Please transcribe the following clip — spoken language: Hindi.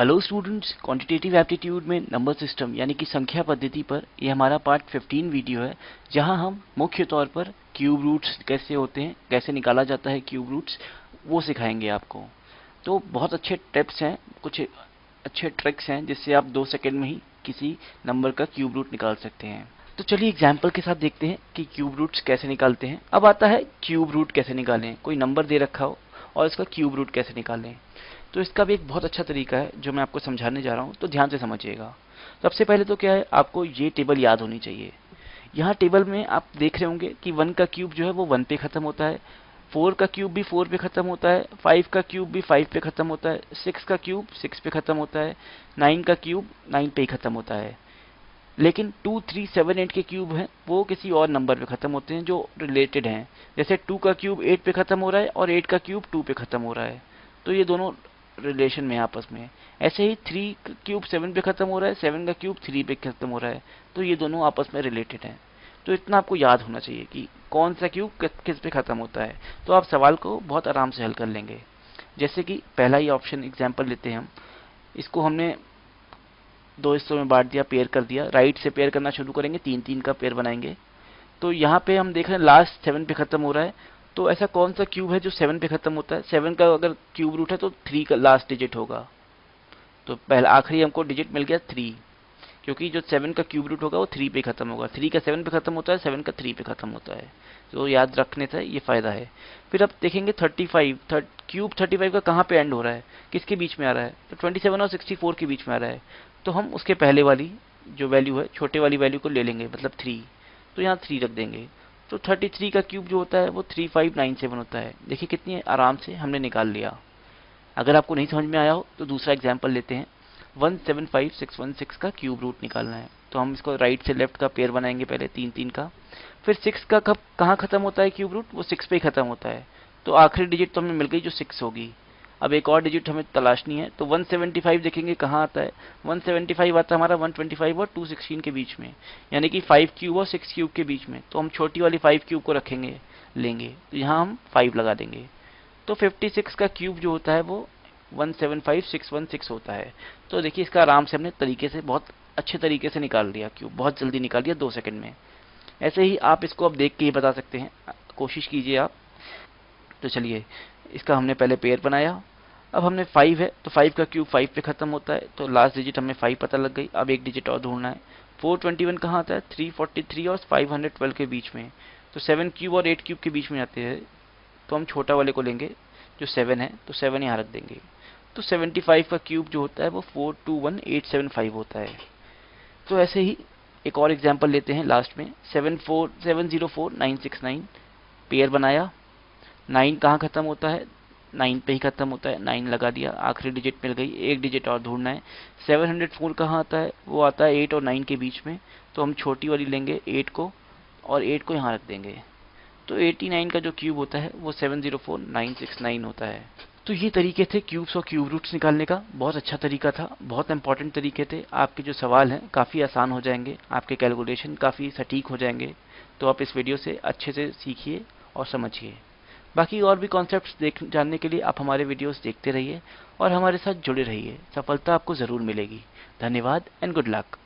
हेलो स्टूडेंट्स, क्वांटिटेटिव एप्टीट्यूड में नंबर सिस्टम यानी कि संख्या पद्धति पर ये हमारा पार्ट 15 वीडियो है, जहां हम मुख्य तौर पर क्यूब रूट्स कैसे होते हैं, कैसे निकाला जाता है क्यूब रूट्स, वो सिखाएंगे आपको। तो बहुत अच्छे टिप्स हैं, कुछ अच्छे ट्रिक्स हैं जिससे आप 2 सेकंड में ही किसी नंबर का क्यूब रूट निकाल सकते हैं। तो चलिए एग्जाम्पल के साथ देखते हैं कि क्यूब रूट्स कैसे निकालते हैं। अब आता है क्यूब रूट कैसे निकालें। कोई नंबर दे रखा हो और इसका क्यूब रूट कैसे निकालें। तो इसका भी एक बहुत अच्छा तरीका है जो मैं आपको समझाने जा रहा हूँ, तो ध्यान से समझिएगा। सबसे पहले तो क्या है, आपको ये टेबल याद होनी चाहिए। यहाँ टेबल में आप देख रहे होंगे कि 1 का क्यूब जो है वो 1 पे खत्म होता है, 4 का क्यूब भी 4 पे खत्म होता है, 5 का क्यूब भी 5 पे खत्म होता है, 6 का क्यूब 6 पे खत्म होता है, 9 का क्यूब 9 पे ही खत्म होता है। लेकिन 2, 3, 7, 8 के क्यूब हैं वो किसी और नंबर पे खत्म होते हैं जो रिलेटेड हैं। जैसे 2 का क्यूब 8 पे खत्म हो रहा है और 8 का क्यूब 2 पे खत्म हो रहा है, तो ये दोनों रिलेशन में आपस में। ऐसे ही 3 का क्यूब 7 पे खत्म हो रहा है, 7 का क्यूब 3 पे खत्म हो रहा है, तो ये दोनों आपस में रिलेटेड हैं। तो इतना आपको याद होना चाहिए कि कौन सा क्यूब किस पे खत्म होता है, तो आप सवाल को बहुत आराम से हल कर लेंगे। जैसे कि पहला ही ऑप्शन एग्जाम्पल लेते हैं हम। इसको हमने 2 हिस्सों में बांट दिया, पेयर कर दिया। राइट से पेयर करना शुरू करेंगे, 3-3 का पेयर बनाएंगे। तो यहाँ पे हम देख रहे हैं लास्ट 7 पे खत्म हो रहा है, तो ऐसा कौन सा क्यूब है जो 7 पे खत्म होता है। 7 का अगर क्यूब रूट है तो 3 का लास्ट डिजिट होगा। तो पहला आखिरी हमको डिजिट मिल गया 3, क्योंकि जो 7 का क्यूब रूट होगा वो 3 पे खत्म होगा। 3 का 7 पे खत्म होता है, 7 का 3 पे खत्म होता है। तो याद रखने से ये फायदा है। फिर अब देखेंगे 35, क्यूब 35 का कहाँ पे एंड हो रहा है, किसके बीच में आ रहा है, तो 27 और 64 के बीच में आ रहा है। तो हम उसके पहले वाली जो वैल्यू है, छोटे वाली वैल्यू को ले लेंगे, मतलब 3। तो यहाँ 3 रख देंगे। तो 33 का क्यूब जो होता है वो 3597 होता है। देखिए कितनी आराम से हमने निकाल लिया। अगर आपको नहीं समझ में आया हो तो दूसरा एग्जाम्पल लेते हैं। 175616 का क्यूब रूट निकालना है, तो हम इसको राइट से लेफ्ट का पेयर बनाएंगे पहले 3-3 का। फिर 6 का कब कहाँ खत्म होता है क्यूब रूट, वो 6 पे ही खत्म होता है। तो आखिरी डिजिट तो हमें मिल गई जो 6 होगी। अब एक और डिजिट हमें तलाशनी है, तो 175 देखेंगे कहाँ आता है। 175 आता है हमारा 125 और 216 के बीच में, यानी कि 5 क्यूब और 6 क्यूब के बीच में। तो हम छोटी वाली 5 क्यूब को रखेंगे, लेंगे, तो यहाँ हम 5 लगा देंगे। तो 56 का क्यूब जो होता है वो 175616 होता है। तो देखिए इसका आराम से हमने तरीके से, बहुत अच्छे तरीके से निकाल लिया क्यूब, बहुत जल्दी निकाल लिया 2 सेकंड में। ऐसे ही आप इसको अब देख के ही बता सकते हैं, कोशिश कीजिए आप। तो चलिए, इसका हमने पहले पेयर बनाया। अब हमने 5 है तो 5 का क्यूब 5 पे खत्म होता है, तो लास्ट डिजिट हमें 5 पता लग गई। अब एक डिजिट और ढूंढना है। 421 कहाँ आता है, 343 और 512 के बीच में। तो 7 क्यूब और 8 क्यूब के बीच में आते हैं, तो हम छोटा वाले को लेंगे जो 7 है, तो 7 यहाँ रख देंगे। तो 75 का क्यूब जो होता है वो 421875 होता है। तो ऐसे ही एक और एग्जांपल लेते हैं लास्ट में। 704969 पेयर बनाया। 9 कहाँ खत्म होता है, 9 पे ही खत्म होता है, 9 लगा दिया, आखिरी डिजिट मिल गई। एक डिजिट और ढूंढना है। 704 कहाँ आता है, वो आता है 8 और 9 के बीच में। तो हम छोटी वाली लेंगे 8 को, और 8 को यहाँ रख देंगे। तो 89 का जो क्यूब होता है वो 704969 होता है। तो ये तरीके थे क्यूब्स और क्यूब रूट्स निकालने का। बहुत अच्छा तरीका था, बहुत इंपॉर्टेंट तरीके थे। आपके जो सवाल हैं काफ़ी आसान हो जाएंगे, आपके कैलकुलेशन काफ़ी सटीक हो जाएंगे। तो आप इस वीडियो से अच्छे से सीखिए और समझिए। बाकी और भी कॉन्सेप्ट्स जानने के लिए आप हमारे वीडियोस देखते रहिए और हमारे साथ जुड़े रहिए। सफलता आपको ज़रूर मिलेगी। धन्यवाद एंड गुड लक।